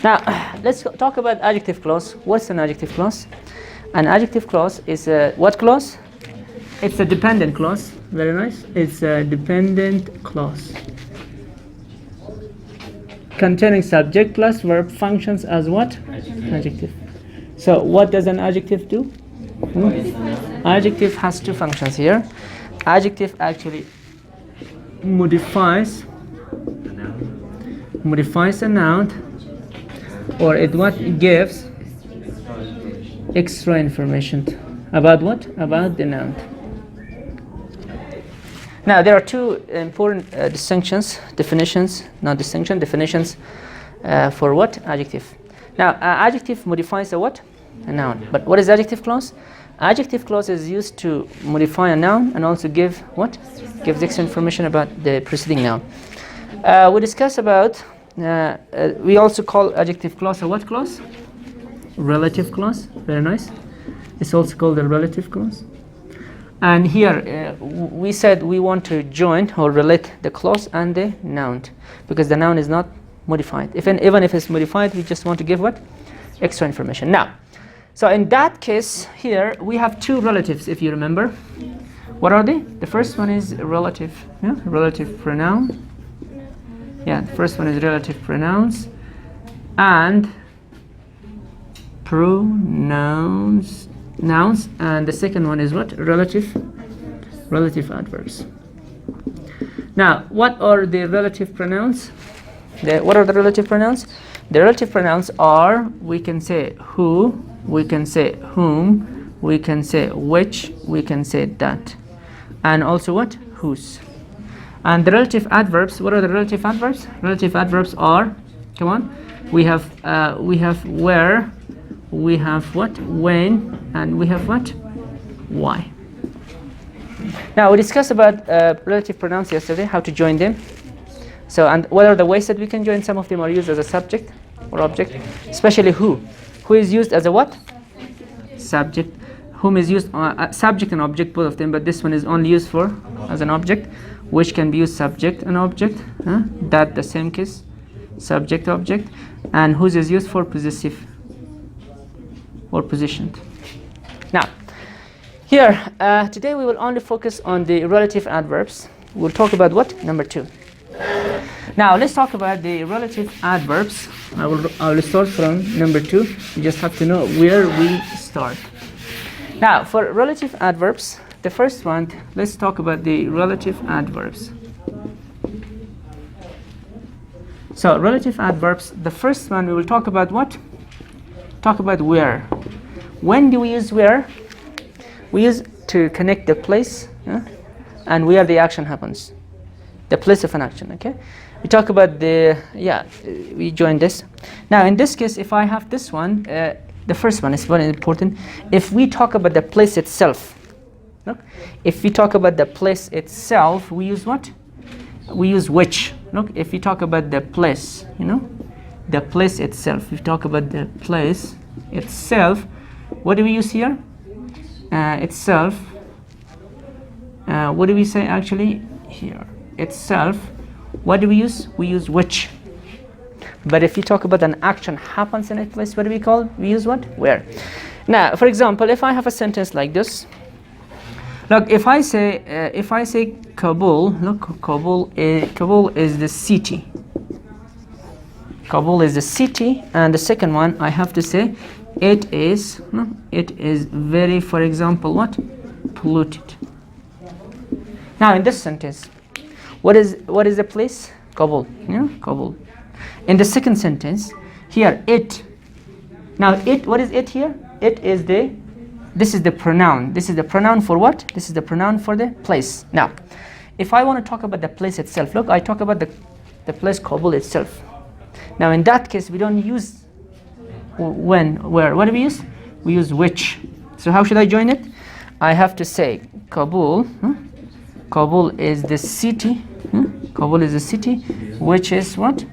Now, let's talk about adjective clause. What's an adjective clause? An adjective clause is a what clause? It's a dependent clause. Very nice. It's a dependent clause containing subject plus verb, functions as what? Adjective. So what does an adjective do? Adjective has two functions here. Adjective actually modifies a noun, or it what gives extra information about what? About the noun. Now there are two important definitions for what? Adjective. Now adjective modifies a what? A noun. But what is adjective clause? Adjective clause is used to modify a noun and also give what? Gives extra information about the preceding noun. We discuss about, we also call adjective clause a what clause? Relative clause. Very nice. It's also called a relative clause. And here we said we want to join or relate the clause and the noun, because the noun is not modified. Even if it's modified, we just want to give what? Extra information. Now, so in that case here we have two relatives, if you remember. What are they? The first one is relative, relative pronoun. Yeah, the first one is relative pronouns and pronouns, nouns, and the second one is what? Relative adverbs. Now, what are the relative pronouns? What are the relative pronouns? The relative pronouns are, we can say who, we can say whom, we can say which, we can say that, and also what? Whose. And the relative adverbs, what are the relative adverbs? Relative adverbs are, come on, we have where, we have what? When, and we have what? Why. Now we discussed about relative pronouns yesterday, how to join them. So, and what are the ways that we can join? Some of them are used as a subject or object, especially who. Who is used as a what? Subject. Whom is used subject and object, both of them, but this one is only used for as an object, which can be used subject and object. That the same case, subject object, and whose is used for possessive or positioned. Now, here today we will only focus on the relative adverbs. We'll talk about what? Number 2. Now let's talk about the relative adverbs. I will start from number 2. You just have to know where we start. Now for relative adverbs, the first one, let's talk about the relative adverbs. So relative adverbs, the first one we will talk about what? Talk about where. When do we use where? We use to connect the place and where the action happens. The place of an action, okay? We talk about we join this. Now in this case, if I have this one, the first one is very important. If we talk about the place itself, look, if we talk about the place itself, we use what? We use which. Look, if we talk about the place, the place itself, we talk about the place itself, what do we use here? Itself. What do we say actually here? Itself. What do we use? We use which. But if you talk about an action happens in a place, what do we call? We use what? Where. Now, for example, if I have a sentence like this, look, if I say Kabul, look, Kabul is the city. Kabul is the city, and the second one I have to say it is very, for example, what? Polluted. Now in this sentence, what is the place? Kabul. Kabul. In the second sentence, here it. Now it, what is it here? It is this is the pronoun. This is the pronoun for what? This is the pronoun for the place. Now, if I want to talk about the place itself, look, I talk about the place Kabul itself. Now in that case, we don't use when, where. What do we use? We use which. So how should I join it? I have to say Kabul. Kabul is the city. Kabul is the city, which is what?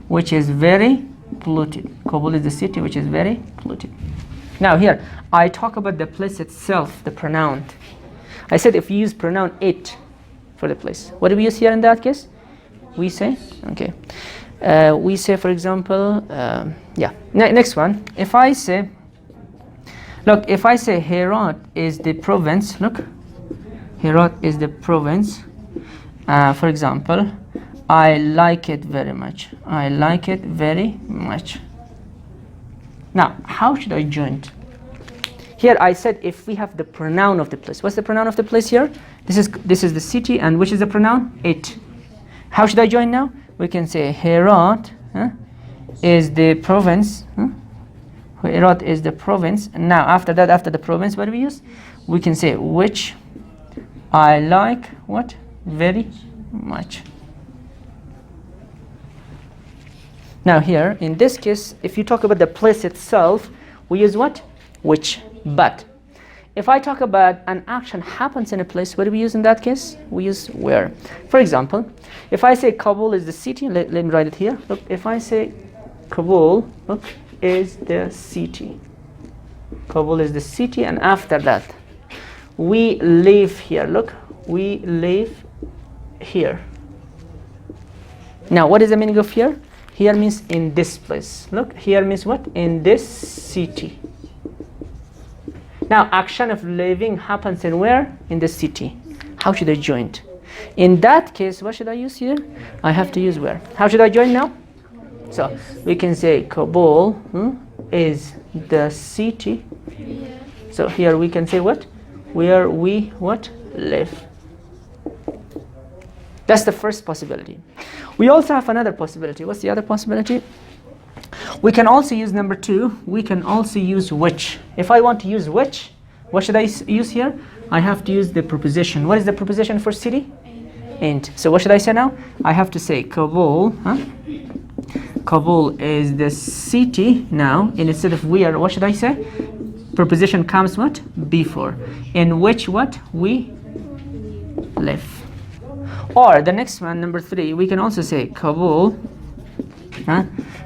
Which is very polluted. Kabul is the city which is very polluted. Now here, I talk about the place itself, the pronoun. I said if you use pronoun it for the place. What do we use here in that case? We say, okay. We say, for example, yeah. Next one. If I say, look, if I say Herat is the province, look, Herat is the province. For example, I like it very much. I like it very much. Now, how should I join it? Here I said if we have the pronoun of the place. What's the pronoun of the place here? This is the city, and which is the pronoun? It. How should I join now? We can say Herat is the province. Herat is the province. And now after that, after the province, what do we use? We can say which I like what? Very much. Now here, in this case, if you talk about the place itself, we use what? Which. But if I talk about an action happens in a place, what do we use in that case? We use where. For example, if I say Kabul is the city, let me write it here. Look, if I say Kabul, look, is the city. Kabul is the city, and after that, we live here. Look, we live here. Now, what is the meaning of here? Here means in this place. Look, here means what? In this city. Now, action of living happens in where? In the city. How should I join it? In that case, what should I use here? I have to use where. How should I join now? So, we can say Kabul is the city. So, here we can say what? Where we what? Live. That's the first possibility. We also have another possibility. What's the other possibility? We can also use number 2. We can also use which. If I want to use which, what should I use here? I have to use the preposition. What is the preposition for city? Int. So what should I say now? I have to say Kabul. Kabul is the city now. And instead of where, what should I say? Preposition comes what? Before. In which what? We live. Or the next one, number 3, we can also say Kabul.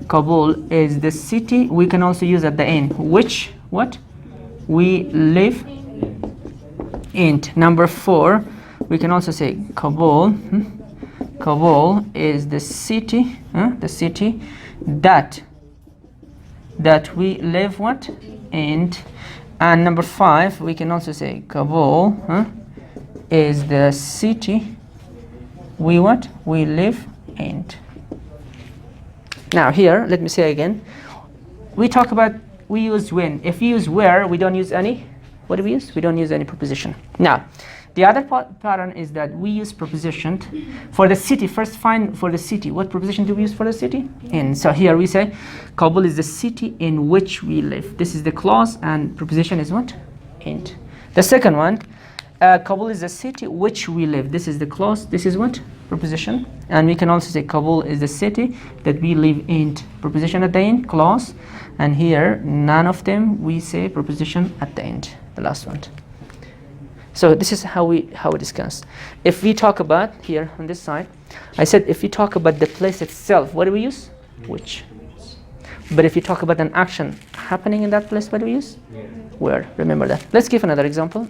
Kabul is the city. We can also use at the end which what? We live in. Number 4, we can also say Kabul. Kabul is the city. The city that we live what? In. And number 5, we can also say Kabul is the city we what? We live in. Now here, let me say again, we talk about, we use when. If we use where, we don't use any, what do we use? We don't use any preposition. Now, the other pattern is that we use preposition for the city. First find for the city. What preposition do we use for the city? In. So here we say, Kabul is the city in which we live. This is the clause, and preposition is what? In. The second one, Kabul is the city which we live. This is the clause. This is what? Preposition. And we can also say Kabul is the city that we live in. Preposition at the end, clause. And here, none of them, we say preposition at the end, the last one. So this is how we discuss. If we talk about, here on this side, I said if we talk about the place itself, what do we use? Which. But if you talk about an action happening in that place, what do we use? Where. Remember that. Let's give another example.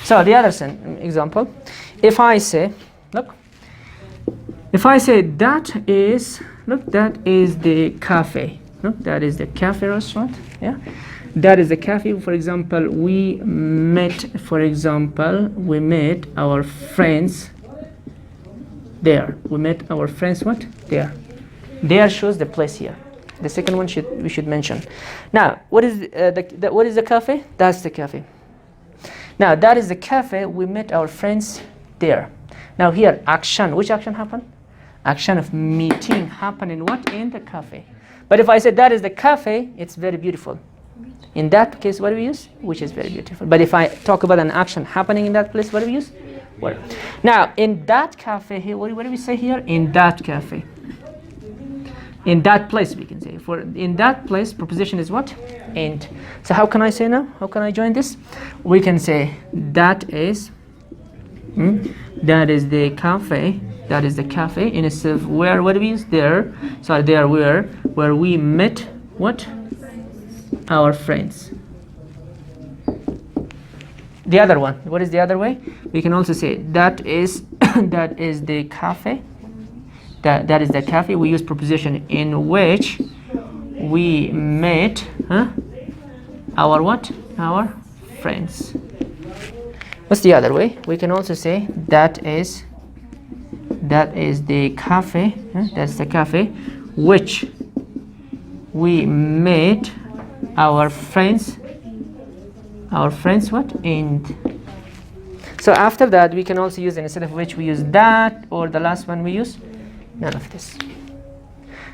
So the other example, if I say, look, if I say that is, look, that is the cafe. Look, that is the cafe restaurant. Yeah, that is the cafe. For example, we met our friends there. We met our friends what? There. There shows the place here. The second one we should mention. Now, what is what is the cafe? That's the cafe. Now, that is the cafe. We met our friends there. Now here, action. Which action happened? Action of meeting happened in what? In the cafe. But if I say that is the cafe, it's very beautiful. In that case, what do we use? Which is very beautiful. But if I talk about an action happening in that place, what do we use? Where. Now, in that cafe here, what do we say here? In that cafe. In that place, we can say. For in that place, preposition is what? And. So how can I say now? How can I join this? We can say that is that is the cafe. That is the cafe. Instead of where, what do we use? There. Sorry, there where we met what? Our friends. The other one. What is the other way? We can also say that is that is the cafe. That is the cafe. We use preposition in which we met our what? Our friends. What's the other way? We can also say that is the cafe. That's the cafe which we met our friends. Our friends what? And. So after that, we can also use, instead of which we use that, or the last one we use none of this.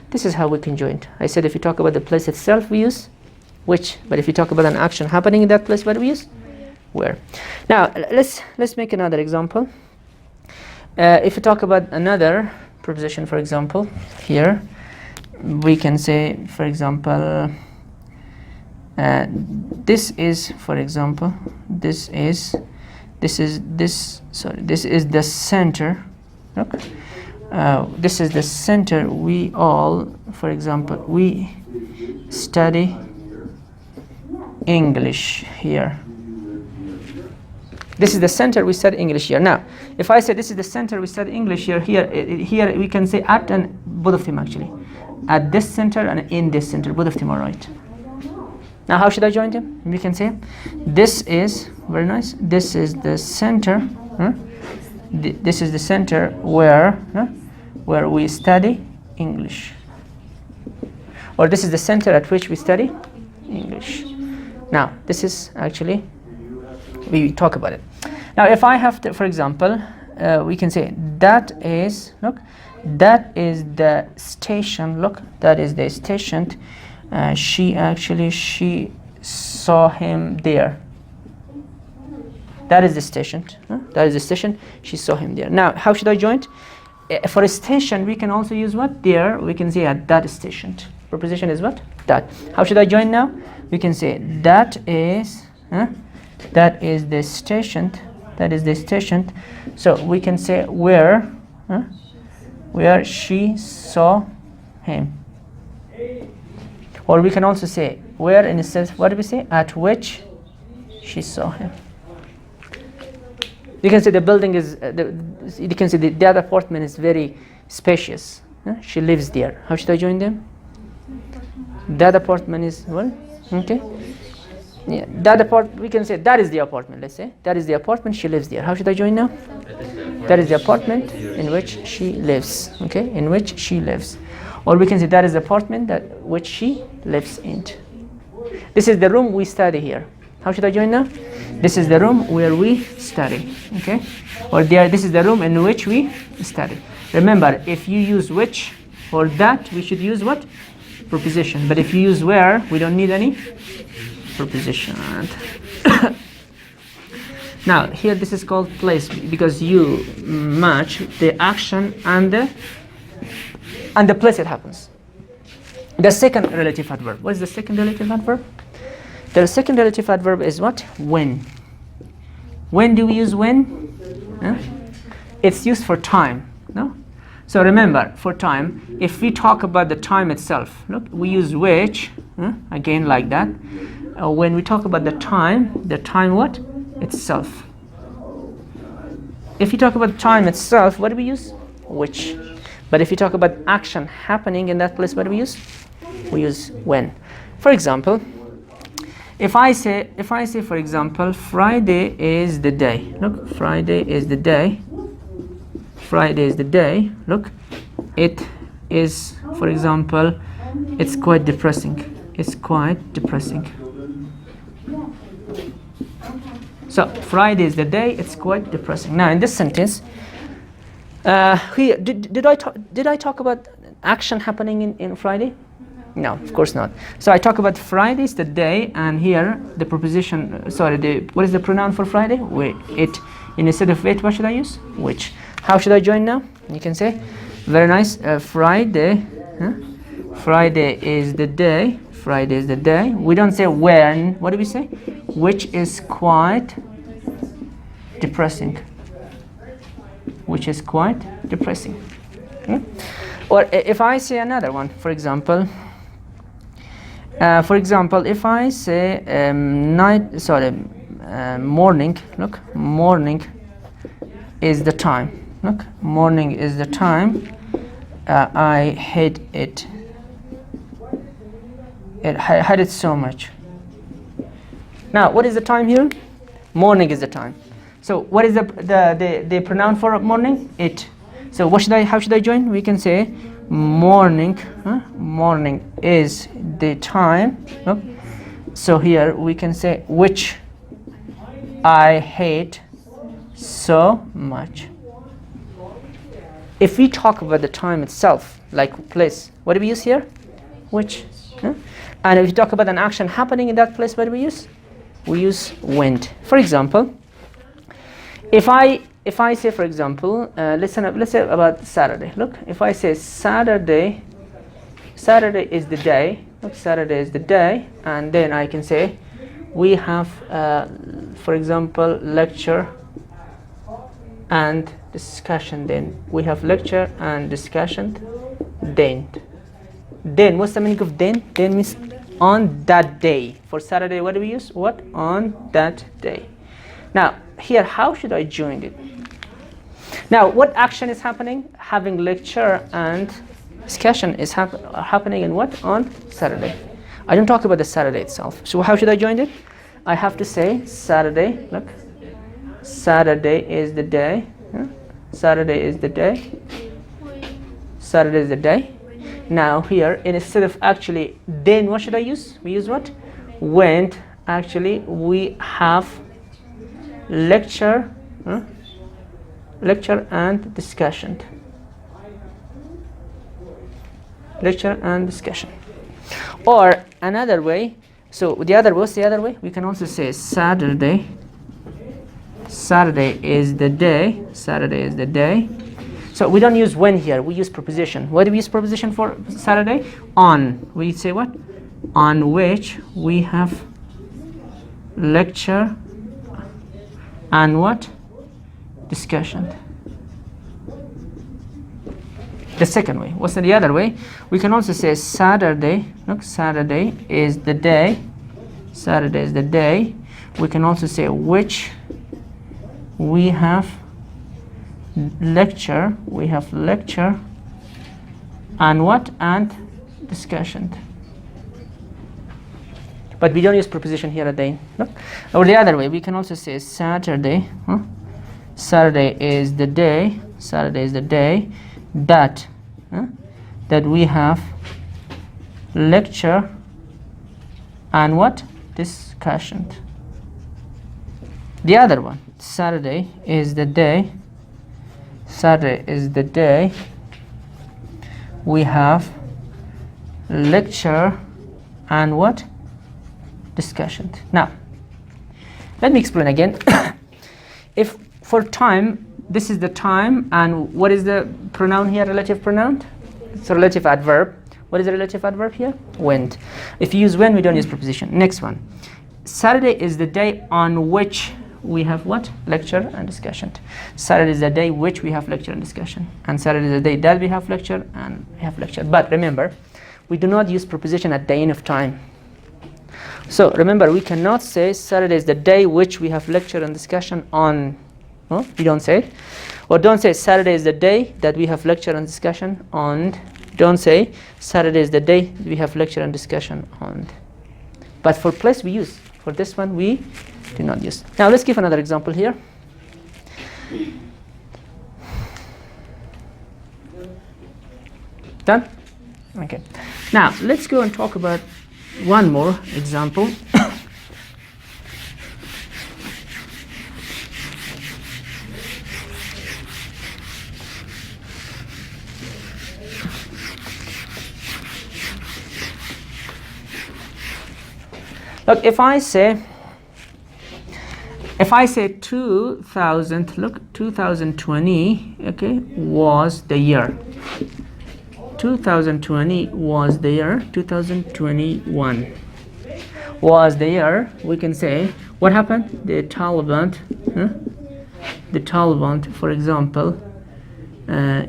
This is how we can join. I said if you talk about the place itself, we use which, but if you talk about an action happening in that place, what do we use? Where. Now let's make another example. If you talk about another preposition, for example, here we can say, for example, this is, for example, this is the center. Look. This is the center. We all, for example, we study English here. This is the center, we study English here. Now, if I say this is the center, we study English here, here we can say at, and both of them actually. At this center and in this center, both of them are right. Now, how should I join them? We can say this is, very nice, this is the center. This is the center where we study English, or this is the center at which we study English. Now this is actually, we talk about it. Now if I have to, for example, we can say that is, look, that is the station. Look, that is the station. She saw him there. That is the station. That is the station. She saw him there. Now, how should I join it? For a station, we can also use what? There. We can say at that station. Preposition is what? That. How should I join now? We can say that is the station. That is the station. So we can say where she saw him. Or we can also say where, instead, what do we say? At which she saw him. You can say the building is, you can say that apartment is very spacious. She lives there. How should I join them? That apartment is, well, okay. Yeah, we can say that is the apartment, let's say. That is the apartment, she lives there. How should I join now? That is the apartment in which she lives, okay, in which she lives. Or we can say that is the apartment that which she lives in. This is the room we study here. How should I join now? This is the room where we study, okay? Or this is the room in which we study. Remember, if you use which or that, we should use what? Preposition. But if you use where, we don't need any preposition. Now, here this is called place because you match the action and the place it happens. The second relative adverb. What is the second relative adverb? The second relative adverb is what? When. When do we use when? It's used for time. No? So remember, for time, if we talk about the time itself, look, we use which, again like that. When we talk about the time what? Itself. If you talk about time itself, what do we use? Which. But if you talk about action happening in that place, what do we use? We use when. For example, if I say, for example, Friday is the day. Look, Friday is the day. Friday is the day. Look, it is, for example, it's quite depressing. It's quite depressing. So Friday is the day. It's quite depressing. Now in this sentence, here did I talk about action happening in Friday? No, of course not. So I talk about Friday is the day, and here the preposition. Sorry, what is the pronoun for Friday? Wait, it. Instead of it, what should I use? Which. How should I join now? You can say, very nice. Friday. Friday is the day. Friday is the day. We don't say when. What do we say? Which is quite depressing. Which is quite depressing. Okay? Or if I say another one, for example, if I say morning. Look, morning is the time. Look, morning is the time. I hate it. I hate it so much. Now, what is the time here? Morning is the time. So, what is the pronoun for morning? It. So, how should I join? We can say morning. Morning is the time. Look. So here we can say which I hate so much. If we talk about the time itself, like place, what do we use here? Which. And if we talk about an action happening in that place, what do we use? We use went. For example, if I say, for example, let's say about Saturday. Look, if I say Saturday is the day. Look, Saturday is the day, and then I can say we have, for example, lecture and discussion. Then we have lecture and discussion. Then what's the meaning of then? Then means on that day. For Saturday, what do we use? What? On that day. Now here, how should I join it? Now, what action is happening? Having lecture and discussion is happening in what? On Saturday. I don't talk about the Saturday itself. So how should I join it? I have to say Saturday. Look, Saturday is the day. Saturday is the day. Saturday is the day. Now here, instead of actually then, what should I use? We use what? Went. Actually, we have lecture. Lecture and discussion. Lecture and discussion. Or another way, so what's the other way? We can also say Saturday. Saturday is the day. Saturday is the day. So we don't use when here, we use preposition. What do we use preposition for Saturday? On. We say what? On which we have lecture and what? Discussion. The second way. What's the other way? We can also say Saturday. Look, Saturday is the day. Saturday is the day. We can also say which we have lecture. We have lecture and what? And discussion. But we don't use preposition here at the end. Look. Or the other way, we can also say Saturday. Saturday is the day. Saturday is the day that we have lecture and what? Discussion. The other one, Saturday is the day. Saturday is the day we have lecture and what? Discussion. Now, let me explain again. If for time, this is the time, and what is the pronoun here? Relative pronoun? It's a relative adverb. What is the relative adverb here? Went. If you use when, we don't use preposition. Next one. Saturday is the day on which we have what? Lecture and discussion. Saturday is the day which we have lecture and discussion. And Saturday is the day that we have lecture and we have lecture. But remember, we do not use preposition at the end of time. So remember, we cannot say Saturday is the day which we have lecture and discussion on. No, we don't say it. Or don't say Saturday is the day that we have lecture and discussion on. Don't say Saturday is the day we have lecture and discussion on. But for place we use. For this one we do not use. Now let's give another example here. Done? Okay. Now let's go and talk about one more example. Look, if I say 2000, look, 2020, okay, was the year. 2020 was the year. 2021 was the year. We can say what happened. The Taliban, for example,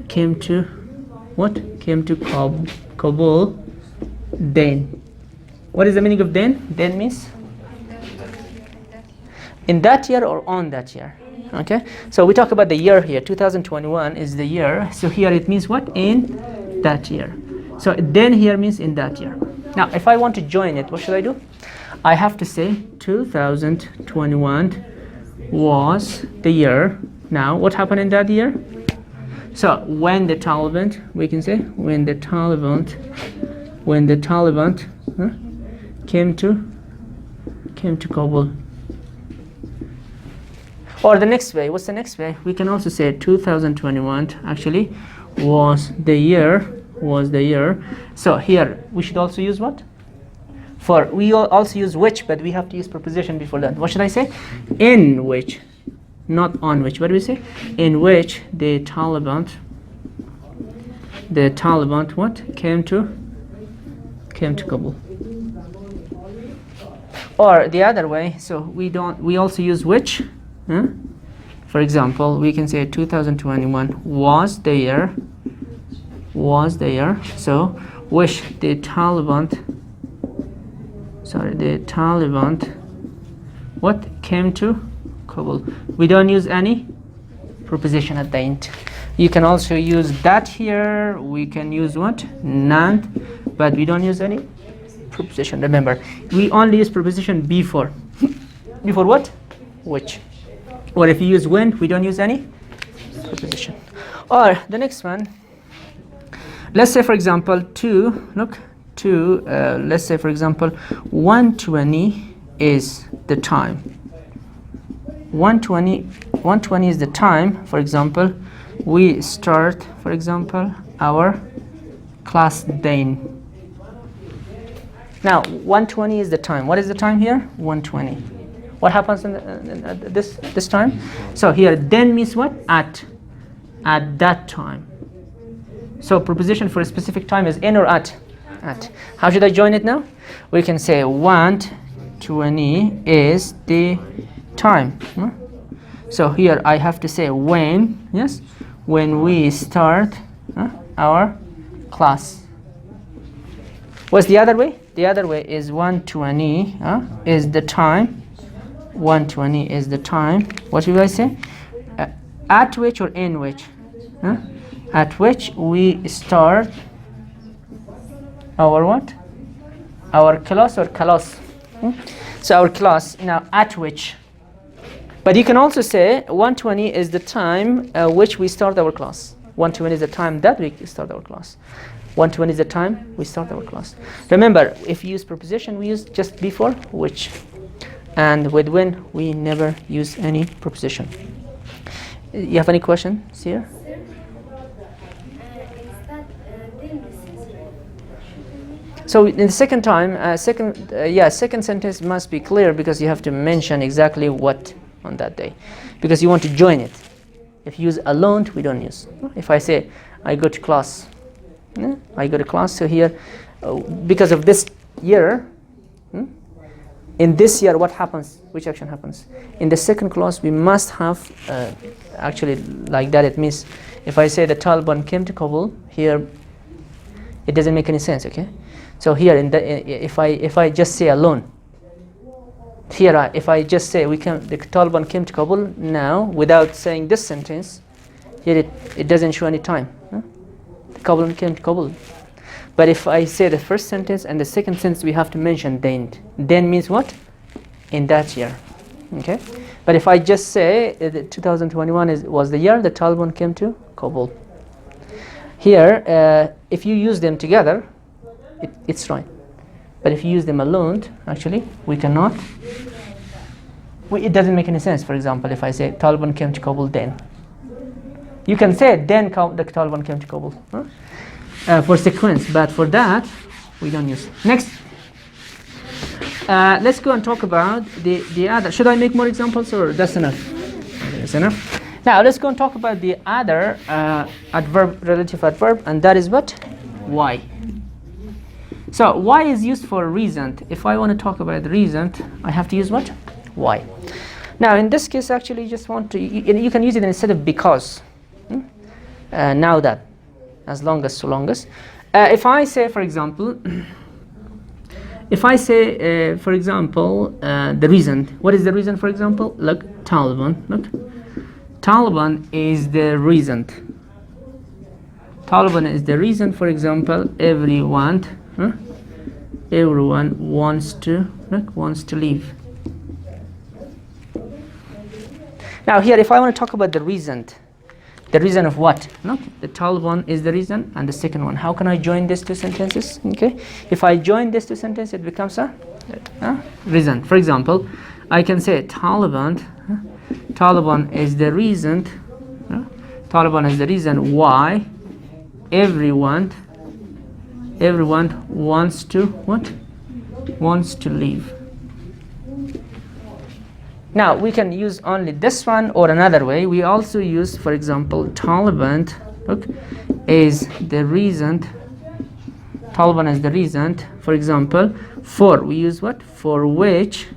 came to what? Came to Kabul. Then, what is the meaning of then? Then means in that year or on that year. Okay, so we talk about the year here. 2021 is the year. So here it means what? In that year. So then here means in that year. Now, if I want to join it, what should I do? I have to say 2021 was the year. Now, what happened in that year? So when the Taliban, we can say when the Taliban came to Kabul. Or the next way, what's the next way? We can also say 2021 actually was the year. So here we should also use what? We also use which, but we have to use preposition before that. What should I say? In which, not on which. What do we say? In which the Taliban what? Came to Kabul. Or the other way, so we also use which. For example, we can say 2021 was the year. So which the Taliban what? Came to Kabul. We don't use any preposition at the end. You can also use that here. We can use what? None, but we don't use any preposition. Remember, we only use preposition before. Before what? Which. Or if you use when, we don't use any preposition. Or the next one, let's say for example let's say for example 120 is the time. 120 is the time. For example, we start, for example, our class then. Now 120 is the time. What is the time here? 120. What happens in this time? So here then means what? At that time. So preposition for a specific time is in or at. How should I join it now? We can say 120 is the time. So here I have to say when. Yes, when we start our class. What's the other way? The other way is 120 is the time. 120 is the time. What will I say? At which or in which? At which we start our what? Our class or class. So our class. Now at which. But you can also say 120 is the time which we start our class. 120 is the time that we start our class. 120 is the time we start our class. Remember, if you use preposition, we use just before which. And with when, we never use any preposition. You have any questions here? So in the second time, second sentence must be clear because you have to mention exactly what on that day, because you want to join it. If you use alone, we don't use. If I say I go to class, I go to class. So here, because of this year. In this year, what happens? Which action happens? In the second clause, we must have actually like that. It means if I say the Taliban came to Kabul, here it doesn't make any sense. Okay, so here if I just say alone, here if I just say the Taliban came to Kabul now without saying this sentence, here it doesn't show any time. The Taliban came to Kabul. But if I say the first sentence and the second sentence, we have to mention then. Then means what? In that year. Okay. But if I just say 2021 was the year the Taliban came to Kabul. Here, if you use them together, it's fine. But if you use them alone, actually, we cannot. It doesn't make any sense. For example, if I say Taliban came to Kabul then. You can say then the Taliban came to Kabul. For sequence, but for that we don't use. Next, let's go and talk about the other. Should I make more examples or that's enough? That's enough. Now let's go and talk about the other adverb, relative adverb, and that is what? why. So why is used for reason. If I want to talk about reason, I have to use what? Why. Now in this case, actually, you just want to, you can use it instead of because. Now that, as long as, so long as. If I say, for example, the reason. What is the reason, for example? Look, Taliban. Look, Taliban is the reason. Taliban is the reason, for example, everyone wants to leave. Now here, if I want to talk about the reason of what? Look, the Taliban is the reason, and the second one. How can I join these two sentences? Okay, if I join these two sentences, it becomes a reason. For example, I can say Taliban is the reason. Taliban is the reason why everyone wants to what? Wants to leave. Now we can use only this one or another way. We also use, for example, Taliban is the reason. Taliban is the reason. For example, for we use what? For which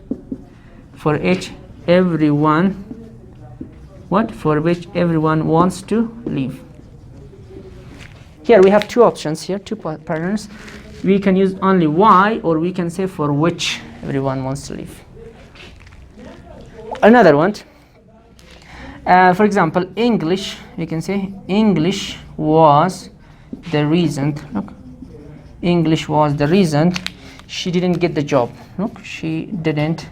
everyone wants to leave. Here we have two options here, two patterns. We can use only why, or we can say for which everyone wants to leave. Another one, for example, English, we can say English was the reason. Look, English was the reason she didn't get the job. Look, she didn't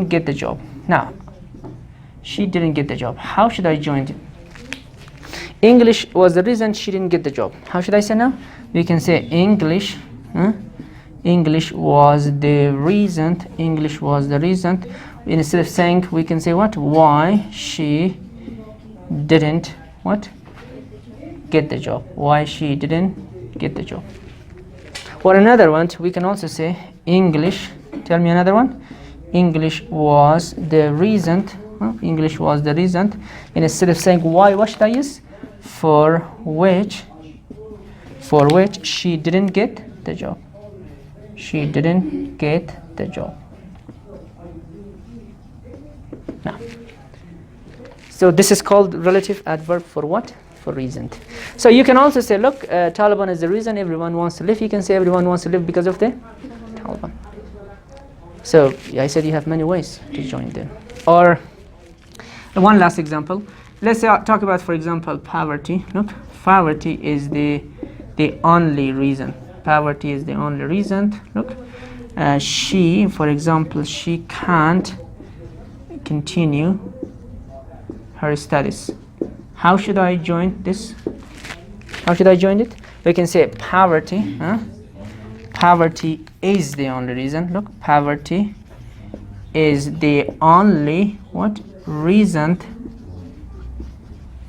get the job. Now, she didn't get the job. How should I join it? English was the reason she didn't get the job. How should I say now? We can say English was the reason. English was the reason. Instead of saying, we can say what? Why she didn't what? Get the job. Why she didn't get the job. Or another one, we can also say English. Tell me another one. English was the reason. English was the reason. And instead of saying why, what should I use? For which she didn't get the job. She didn't get the job. Now, so this is called relative adverb for what? For reason. So you can also say, look, Taliban is the reason everyone wants to live. You can say everyone wants to live because of the Taliban. So I said you have many ways to join them. Or one last example. Let's talk about, for example, poverty. Look, poverty is the only reason. Poverty is the only reason. Look, she, for example, she can't continue her studies. How should I join this? How should I join it? We can say poverty. Poverty is the only reason. Look, poverty is the only what? Reason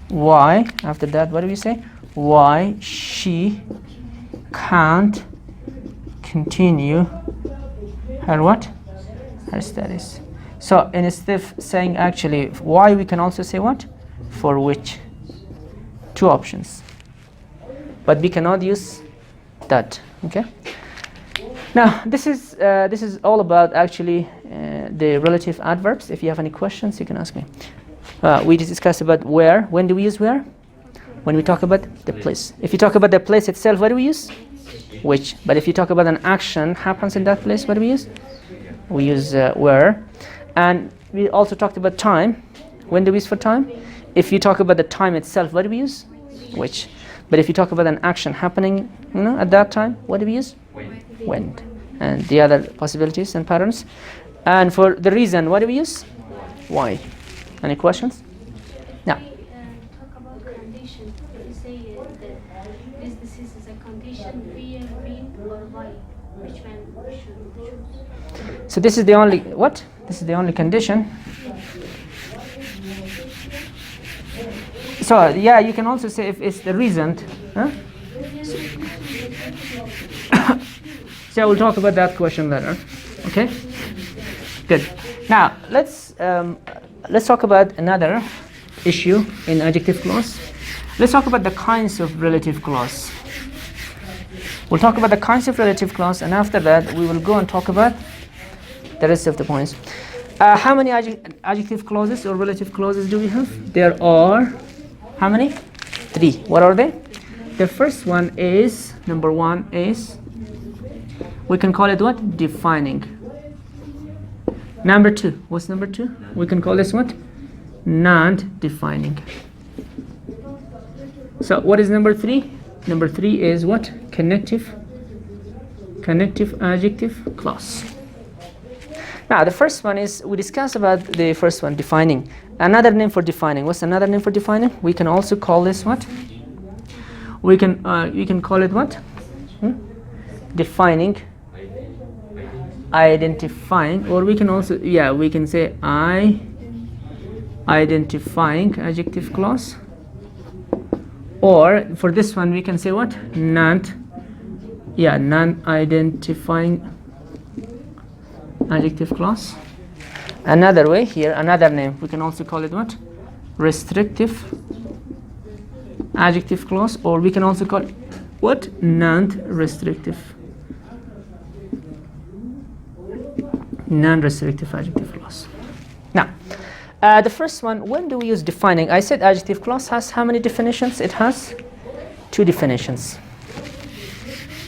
why. After that, what do we say? Why she can't continue her what? Her studies. So instead of saying actually why, we can also say what? For which. Two options. But we cannot use that. Okay. Now this is all about actually the relative adverbs. If you have any questions, you can ask me. We discussed about where. When do we use where? When we talk about the place. If you talk about the place itself, what do we use? Which. But if you talk about an action happens in that place, what do we use? We use where. And we also talked about time. When do we use for time? If you talk about the time itself, what do we use? Which. But if you talk about an action happening, at that time, what do we use? When. And the other possibilities and patterns. And for the reason, what do we use? Why. Any questions? No. Talk about condition. You say that this disease is a condition, fear, being, or why. Which one should we choose? So this is the only what? This is the only condition. So yeah, you can also say if it's the reason. So we'll talk about that question later. Okay. Good. Now let's talk about another issue in adjective clause. Let's talk about the kinds of relative clause. We'll talk about the kinds of relative clause, and after that we will go and talk about the rest of the points. How many adjective clauses or relative clauses do we have? There are how many? 3. What are they? The first one is, number 1 is, we can call it what? Defining. Number 2, what's number 2? We can call this what? Non-defining. So what is number 3? Number 3 is what? Connective adjective clause. Now the first one is, we discussed about the first one, defining. Another name for defining. What's another name for defining? We can also call this what? We can call it what? Defining, identifying, or we can also, we can say identifying adjective clause. Or for this one we can say what? Non-identifying adjective clause. Another way here, another name, we can also call it what? Restrictive adjective clause, or we can also call it what? Non-restrictive adjective clause. Now the first one, when do we use defining? I said adjective clause has how many definitions? It has 2 definitions.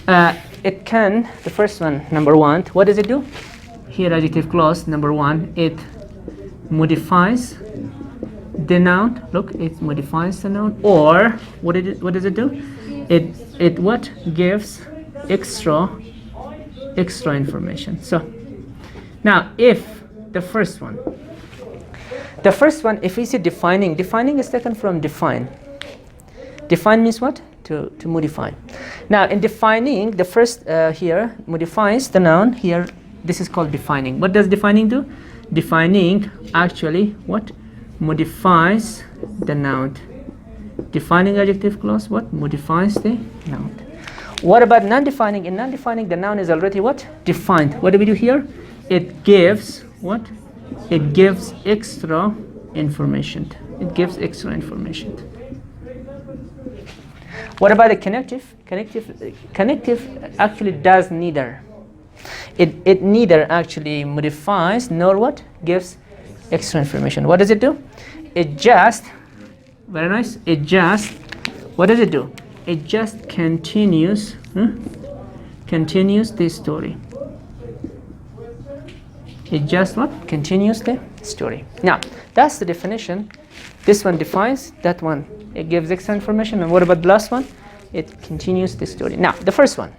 It can, the first one, number 1, what does it do? Here adjective clause number 1, it modifies the noun. Look, it modifies the noun. Or what does it do? It what? Gives extra information. So now if the first one, if we say defining is taken from define. Define means what? To modify. Now in defining, the first here modifies the noun. Here this is called defining. What does defining do? Defining actually what? Modifies the noun. Defining adjective clause what? Modifies the noun. What about non-defining? In non-defining, the noun is already what? Defined. What do we do here? It gives what? It gives extra information. It gives extra information. What about the connective? Connective actually does neither. It neither actually modifies nor what? Gives extra information. What does it do? It just, very nice, it just, what does it do? It just continues the story. It just what? Continues the story. Now, that's the definition. This one defines, that one, it gives extra information. And what about the last one? It continues the story. Now, the first one,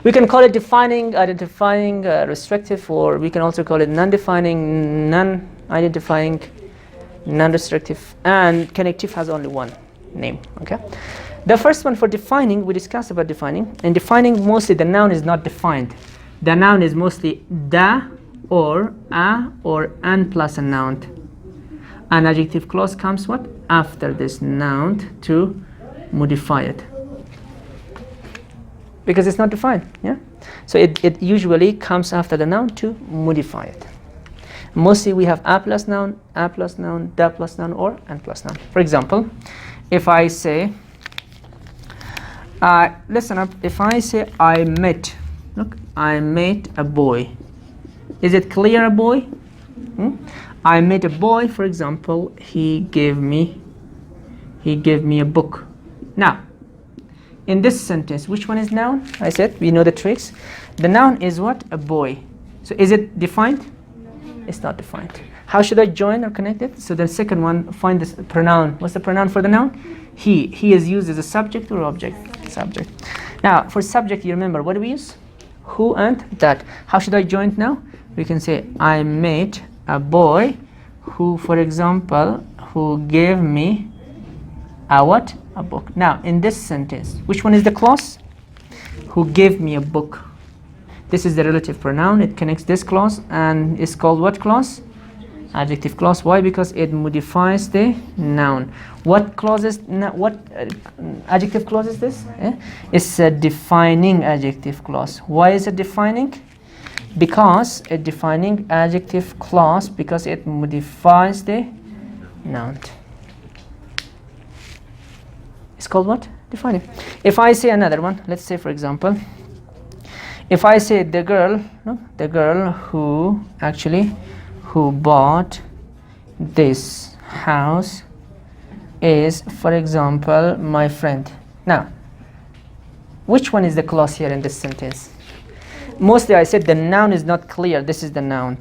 we can call it defining, identifying, restrictive, or we can also call it non-defining, non-identifying, non-restrictive, and connective has only one name. Okay. The first one for defining, we discussed about defining. In defining, mostly the noun is not defined. The noun is mostly the, or a, or an plus a noun. An adjective clause comes what? After this noun to modify it. Because it's not defined, yeah? So it usually comes after the noun to modify it. Mostly we have a plus noun, the plus noun, or an plus noun. For example, if I say, listen up, if I say I met a boy, is it clear, a boy? I met a boy, for example, he gave me a book. Now, in this sentence, which one is noun? I said we know the tricks. The noun is what? A boy. So is it defined? It's not defined. How should I join or connect it? So the second one, find this pronoun. What's the pronoun for the noun? He. He is used as a subject or object? Subject. Now, for subject, you remember, what do we use? Who and that. How should I join it now? We can say, I met a boy who, for example, who gave me a what? A book. Now, in this sentence, which one is the clause? Who gave me a book. This is the relative pronoun. It connects this clause and is called what clause? Adjective clause. Why? Because it modifies the noun. What clause is what adjective clause is this? It's a defining adjective clause. Why is it defining? Because a defining adjective clause, because it modifies the noun. It's called what? defining. If I say another one, let's say for example, if I say the girl, no, the girl who bought this house is, for example, my friend. Now, which one is the clause here in this sentence? Mostly I said the noun is not clear. This is the noun.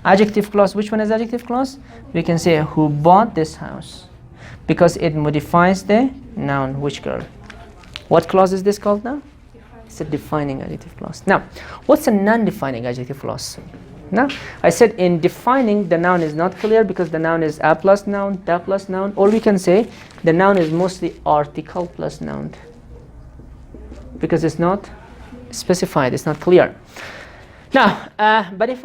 Adjective clause, which one is adjective clause? We can say who bought this house, because it modifies the noun, which girl. What clause is this called now? It's a defining adjective clause. Now, what's a non-defining adjective clause? Now, I said in defining, the noun is not clear because the noun is a plus noun, da plus noun, or we can say the noun is mostly article plus noun, because it's not specified, it's not clear. Now, but if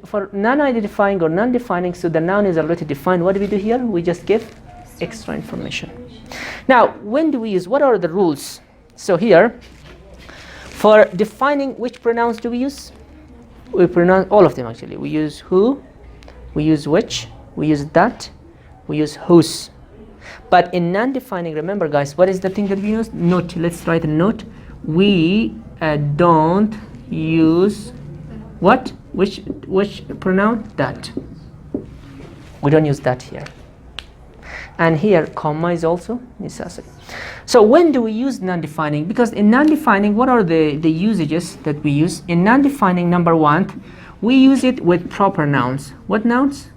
for non-identifying or non-defining, so the noun is already defined, what do we do here? We just give extra information. Now, when do we use, what are the rules? So here, for defining, which pronouns do we use? We pronounce all of them actually. We use who, we use which, we use that, we use whose. But in non-defining, remember guys, what is the thing that we use? Note, let's write a note. We don't use what? Which pronoun? That. We don't use that here. And here, comma is also necessary. So when do we use non-defining? Because in non-defining, what are the usages that we use? In non-defining, number one, we use it with proper nouns. What nouns?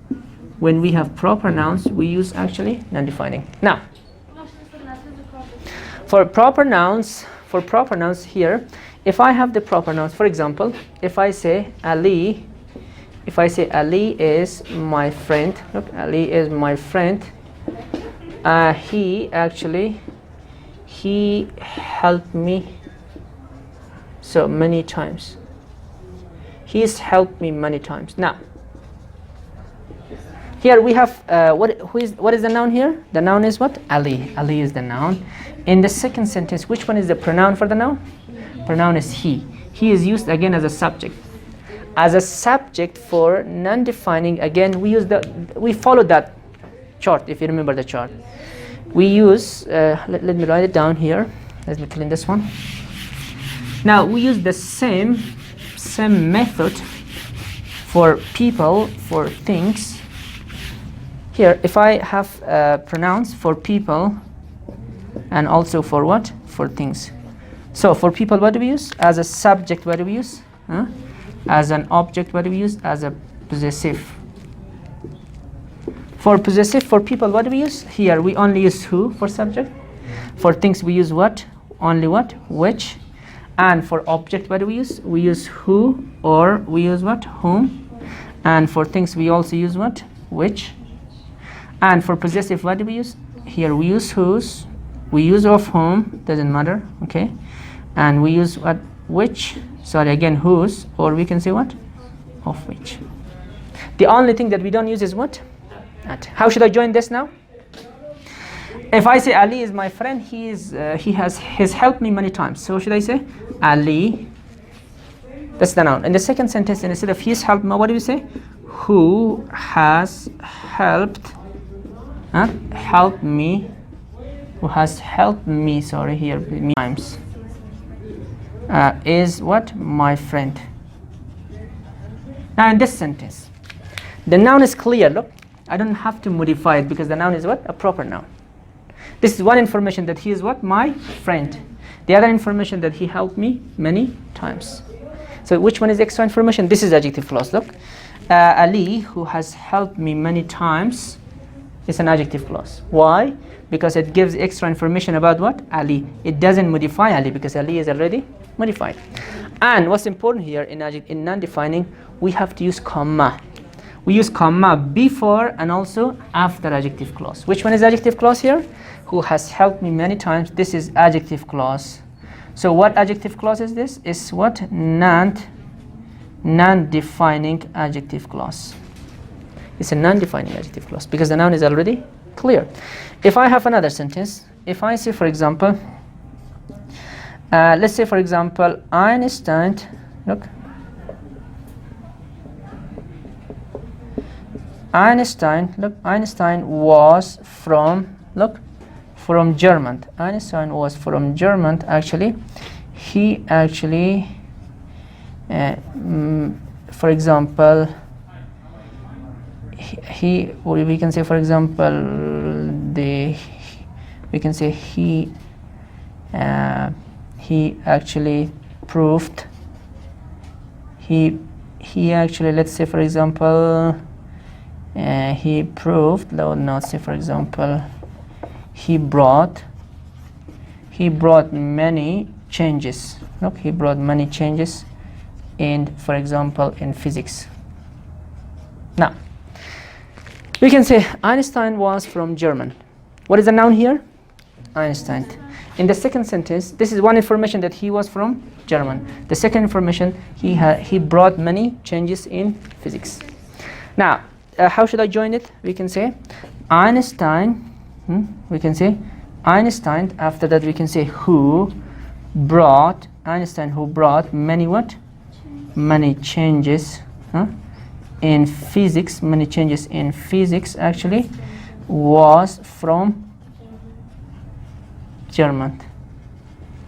When we have proper nouns, we use actually non-defining. Now, for proper nouns here, if I have the proper nouns, for example, if I say Ali is my friend, look, Ali is my friend, he helped me so many times. He's helped me many times. Now, here we have what is the noun here? The noun is what? Ali. Ali is the noun. In the second sentence, which one is the pronoun for the noun? Pronoun is he. He is used again as a subject. As a subject for non-defining, again we follow that chart, if you remember the chart. We use let me write it down here. Let me clean this one. Now we use the same method for people, for things. Here, if I have pronouns for people and also for what? For things. So for people, what do we use? As a subject, what do we use? As an object, what do we use? As a possessive. For possessive, for people, what do we use? Here we only use who for subject. For things we use what? Only what? Which. And for object, what do we use? We use who, or we use what? Whom. And for things we also use what? Which. And for possessive, what do we use? Here we use whose, we use of whom, doesn't matter, okay? And we use what? Which, sorry, again whose, or we can say what? Of which. The only thing that we don't use is what? That. How should I join this now? If I say Ali is my friend, he has helped me many times. So should I say Ali? That's the noun. In the second sentence, instead of he's helped me, what do we say? Who has helped me? Who has helped me? Sorry, here me times. Is what? My friend. Now in this sentence, the noun is clear. Look, I don't have to modify it because the noun is what? A proper noun. This is one information that he is what? My friend. The other information that he helped me many times. So which one is extra information? This is adjective clause. Look, Ali, who has helped me many times, is an adjective clause. Why? Because it gives extra information about what? Ali. It doesn't modify Ali because Ali is already modified. And what's important here in non-defining, we have to use comma. We use comma before and also after adjective clause. Which one is adjective clause here? Who has helped me many times. This is adjective clause. So what adjective clause is this? Is what? Non-defining adjective clause. It's a non-defining adjective clause because the noun is already clear. If I have another sentence, if I say, for example, let's say, for example, Einstein, look, Einstein was from from German. Einstein was from German. Actually, he actually, for example, we can say, for example, we can say he actually proved. He actually, let's say, for example, he proved. Let's not say, for example, he brought many changes. Look, he brought many changes in, for example, in physics. Now, we can say Einstein was from German. What is the noun here? Einstein. In the second sentence, this is one information that he was from German. The second information, he brought many changes in physics. Now, how should I join it? We can say Einstein. We can say Einstein. After that, we can say Einstein who brought many what? Many changes in physics. Many changes in physics actually was from German.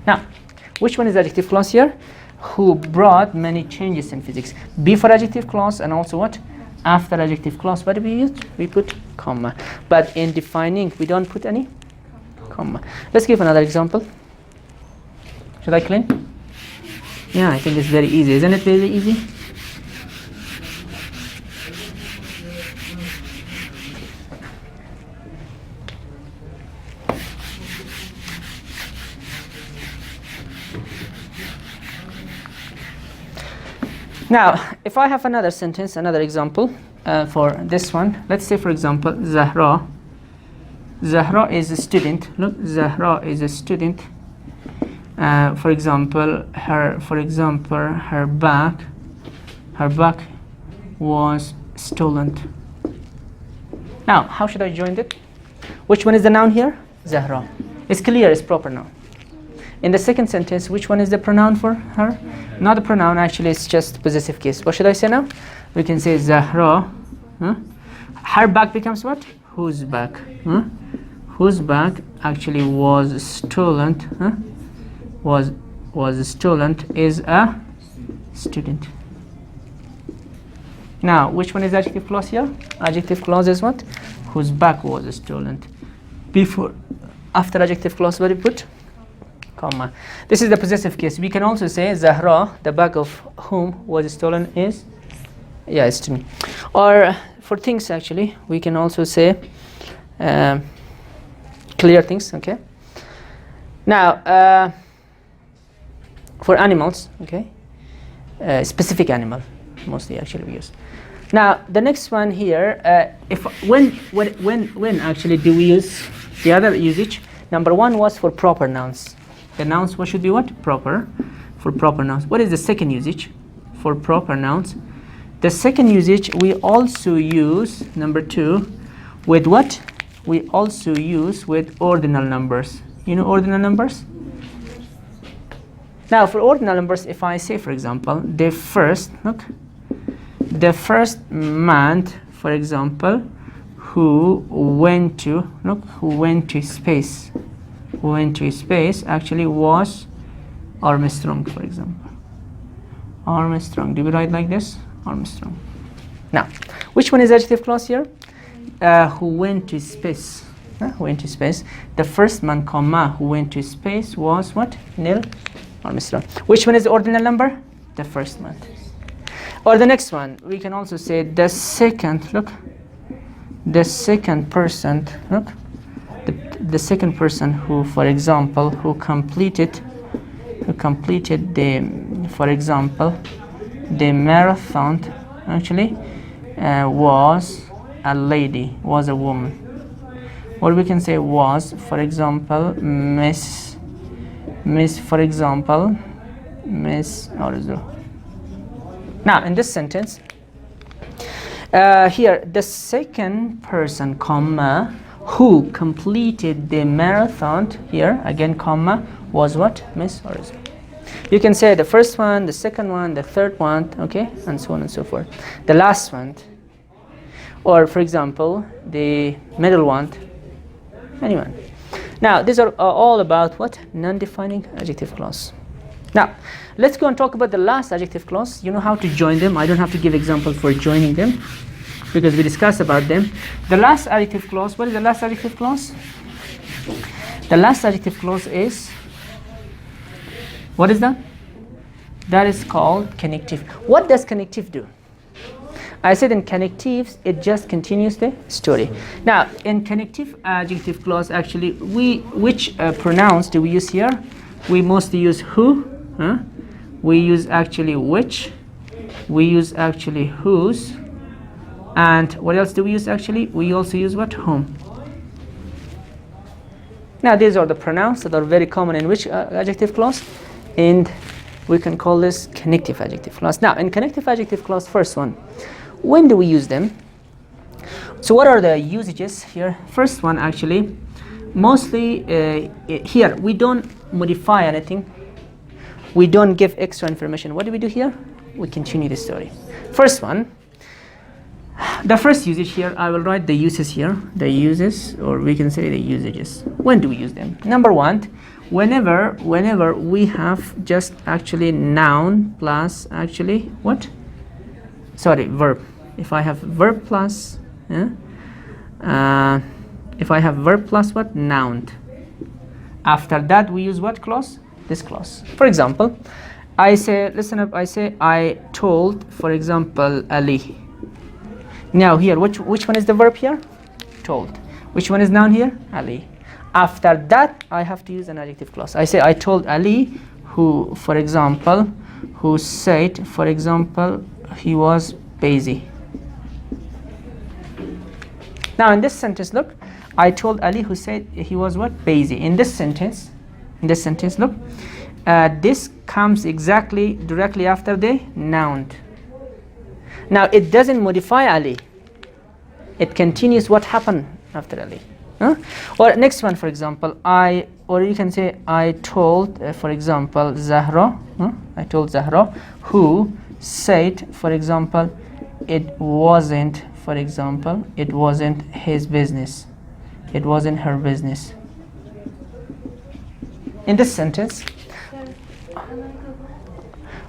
Now, which one is adjective clause here? Who brought many changes in physics. Before adjective clause and also what? After adjective clause. What do we use? We put comma. But in defining, we don't put any comma. Let's give another example. Should I clean? Yeah, I think it's very easy. Isn't it very easy? Now, if I have another sentence, another example for this one, let's say, for example, Zahra. Zahra is a student. Look, Zahra is a student. For example, her bag was stolen. Now, how should I join it? Which one is the noun here? Zahra. It's clear, it's proper noun. In the second sentence, which one is the pronoun for her? Not a pronoun, actually, it's just possessive case. What should I say now? We can say Zahra. Her bag becomes what? Whose bag? Whose bag actually was stolen? Was stolen is a student. Now, which one is adjective clause here? Adjective clause is what? Whose bag was stolen. After adjective clause, what do you put? Comma. This is the possessive case. We can also say Zahra, the bag of whom was stolen is, yeah, it's to me. Or for things actually, we can also say clear things. Okay. Now, for animals, okay, specific animal, mostly actually we use. Now the next one here, when actually do we use the other usage? Number one was for proper nouns. The nouns what should be what? Proper. For proper nouns. What is the second usage? For proper nouns. The second usage we also use, number two, with what? We also use with ordinal numbers. You know ordinal numbers? Now for ordinal numbers, if I say, for example, the first man, for example, who went to space. Who went to space actually was Armstrong, for example. Armstrong. Do we write like this? Armstrong. Now, which one is adjective clause here? Who went to space. Who went to space. The first man, comma, who went to space was what? Neil Armstrong. Which one is the ordinal number? The first man. Or the next one, we can also say the second, the second person, the second person who, for example, who completed the, for example, the marathon actually was a lady, was a woman. Or we can say was, for example, Miss, for example, Miss Orzo. Now, in this sentence, here, the second person, comma, who completed the marathon, here, again, comma, was what? Miss Orzo. You can say the first one, the second one, the third one, okay, and so on and so forth. The last one, or for example, the middle one, anyone. Now, these are all about what? Non-defining adjective clause. Now, let's go and talk about the last adjective clause. You know how to join them. I don't have to give examples for joining them because we discussed about them. The last adjective clause, what is the last adjective clause? The last adjective clause is, what is that? That is called connective. What does connective do? I said in connectives, it just continues the story. Now, in connective adjective clause, actually, which pronouns do we use here? We mostly use who. We use actually which. We use actually whose. And what else do we use actually? We also use what? Whom. Now, these are the pronouns that are very common in which adjective clause? And we can call this connective adjective clause. Now, in connective adjective clause, first one, when do we use them? So what are the usages here? First one, actually, mostly here, we don't modify anything. We don't give extra information. What do we do here? We continue the story. First one, the first usage here, I will write the uses here. The uses, or we can say the usages. When do we use them? Number one, whenever we have just actually noun plus actually what? Sorry, verb. If I have verb plus, if I have verb plus what? Noun. After that, we use what clause? This clause. For example, I say, listen up, I say, I told, for example, Ali. Now here, which one is the verb here? Told. Which one is noun here? Ali. After that, I have to use an adjective clause. I say, I told Ali, who, for example, who said, for example, he was busy. Now in this sentence, look, I told Ali who said he was what? Busy. In this sentence, look, this comes exactly directly after the noun. Now it doesn't modify Ali. It continues what happened after Ali. Or next one, for example, or you can say I told, for example, Zahra. I told Zahra who said, for example, it wasn't, for example, it wasn't his business. It wasn't her business. In this sentence,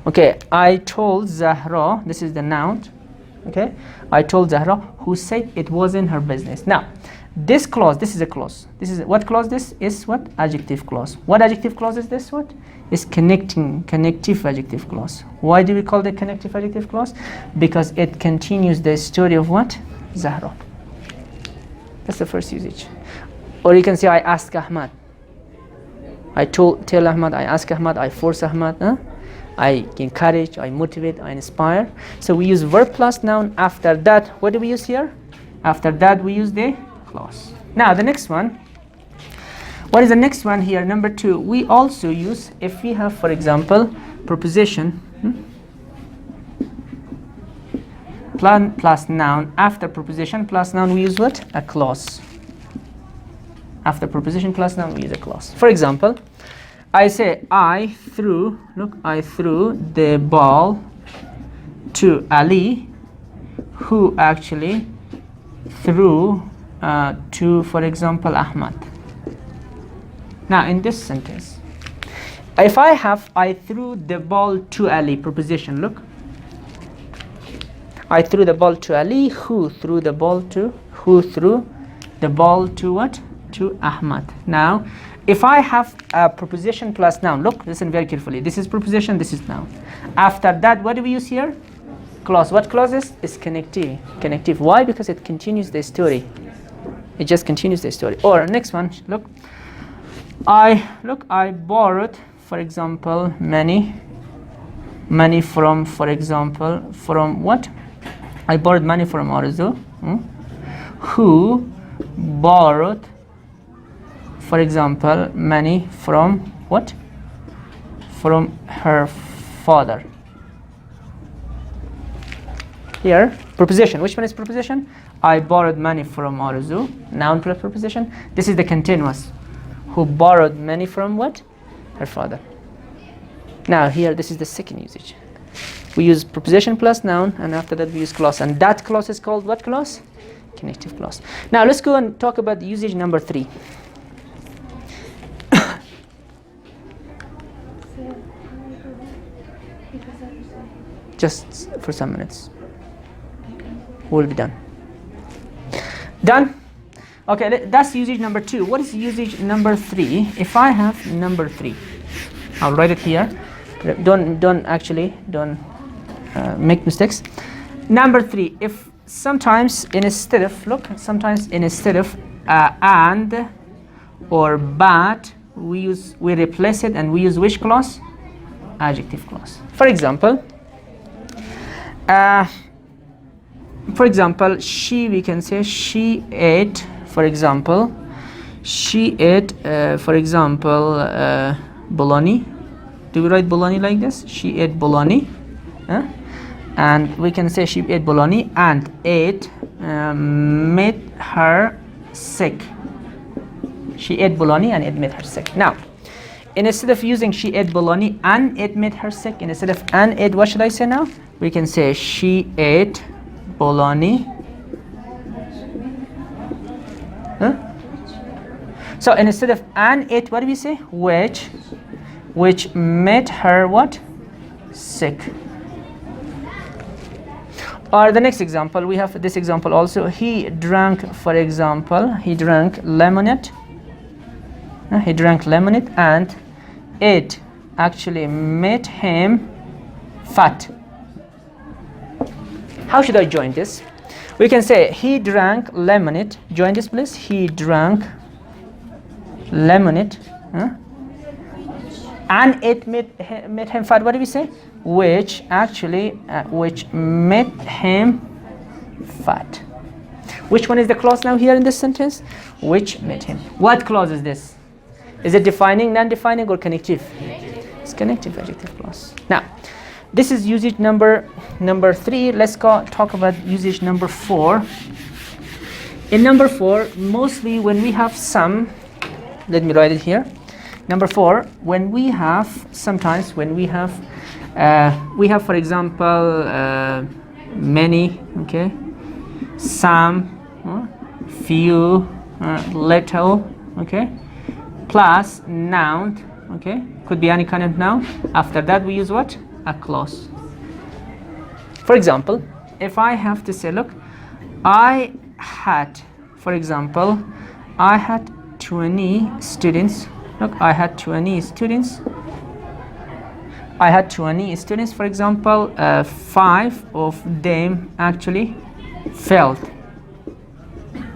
okay, I told Zahra, this is the noun, okay, I told Zahra who said it wasn't her business. Now, this clause, this is a clause. This is what clause? This is what? Adjective clause. What adjective clause is this? What is connective adjective clause? Why do we call it connective adjective clause? Because it continues the story of what? Zahra. That's the first usage. Or you can say I ask Ahmad. I tell Ahmad, I ask Ahmad, I force Ahmad, I encourage, I motivate, I inspire. So we use verb plus noun. After that, what do we use here? After that, we use the clause. Now the next one, what is the next one here? Number two, we also use, if we have, for example, preposition plus noun. After preposition plus noun, we use what? A clause. After preposition plus noun, we use a clause. For example, I say I threw the ball to Ali, who actually threw to, for example, Ahmad. Now in this sentence, if I have I threw the ball to Ali, preposition, look, I threw the ball to Ali, who threw the ball to, what? To Ahmad. Now if I have a preposition plus noun, look, listen very carefully, this is preposition, this is noun. After that, what do we use here? Clause. What clause is? It's connective. Why? Because it continues the story. It just continues the story. Or next one, look, I borrowed, for example, money from, for example, from what? I borrowed money from Arzu, who borrowed, for example, money from what? From her father. Here, preposition. Which one is preposition? I borrowed money from Arzu. Noun plus preposition. This is the continuous. Who borrowed money from what? Her father. Now here, this is the second usage. We use preposition plus noun, and after that we use clause. And that clause is called what clause? Connective clause. Now let's go and talk about the usage number 3. Just for some minutes. We'll be done. Done? Okay, that's usage number 2. What is usage number 3? If I have number 3, I'll write it here. Don't make mistakes. Number 3, if sometimes instead of and or but, we replace it and we use which clause? Adjective clause. For example, we can say she ate. For example, she ate. Bologna. Do we write bologna like this? She ate bologna, and we can say she ate bologna and ate made her sick. She ate bologna and it made her sick. Now, instead of using she ate bologna and it made her sick, instead of and ate, what should I say now? We can say she ate bologna. So instead of and it, what do we say? Which made her what? Sick. Or the next example, we have this example also. He drank, for example, he drank lemonade. He drank lemonade and it actually made him fat. How should I join this? We can say he drank lemonade. Join this, please. He drank lemonade, and it made him fat. What do we say? Which made him fat. Which one is the clause now here in this sentence? Which made him. What clause is this? Is it defining, non-defining, or connective? It's connective adjective clause. Now, this is usage number 3. Let's talk about usage number 4. In number 4, mostly when we have some, let me write it here. Number 4, when we have, sometimes when we have, for example, many, okay, some, few, little, okay, plus noun, okay, could be any kind of noun. After that we use what? A clause. For example, if I have to say, look, I had, for example, I had 20 students. Look, I had 20 students. I had 20 students, for example, 5 of them actually failed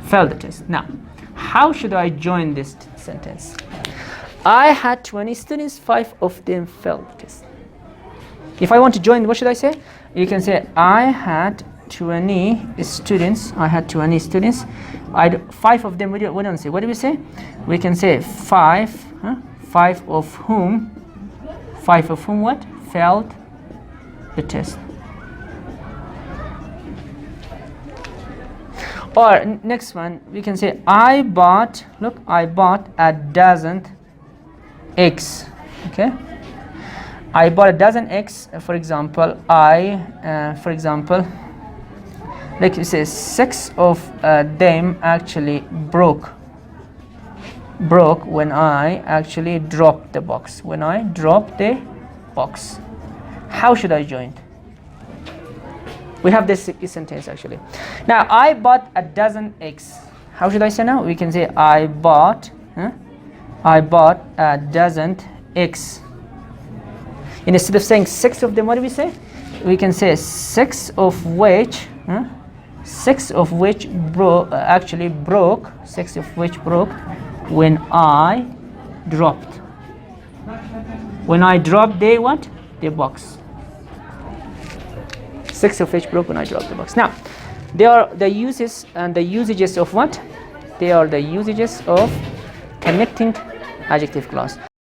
the test. Now, how should I join this sentence? I had 20 students, 5 of them failed the test. If I want to join, what should I say? You can say I had 20 students. I had 20 students. 5 of them, we don't say. What do we say? We can say 5 of whom what? Failed the test. Or next one, we can say I bought a dozen eggs. Okay, I bought a dozen eggs. For example, like you say, 6 of them actually broke when I actually dropped the box. How should I join? We have this sentence actually. Now, I bought a dozen eggs. How should I say now? We can say I bought a dozen eggs. Instead of saying 6 of them, what do we say? We can say 6 of which broke when I dropped. When I dropped the what? The box. 6 of which broke when I dropped the box. Now, they are the uses and the usages of what? They are the usages of connecting adjective clause.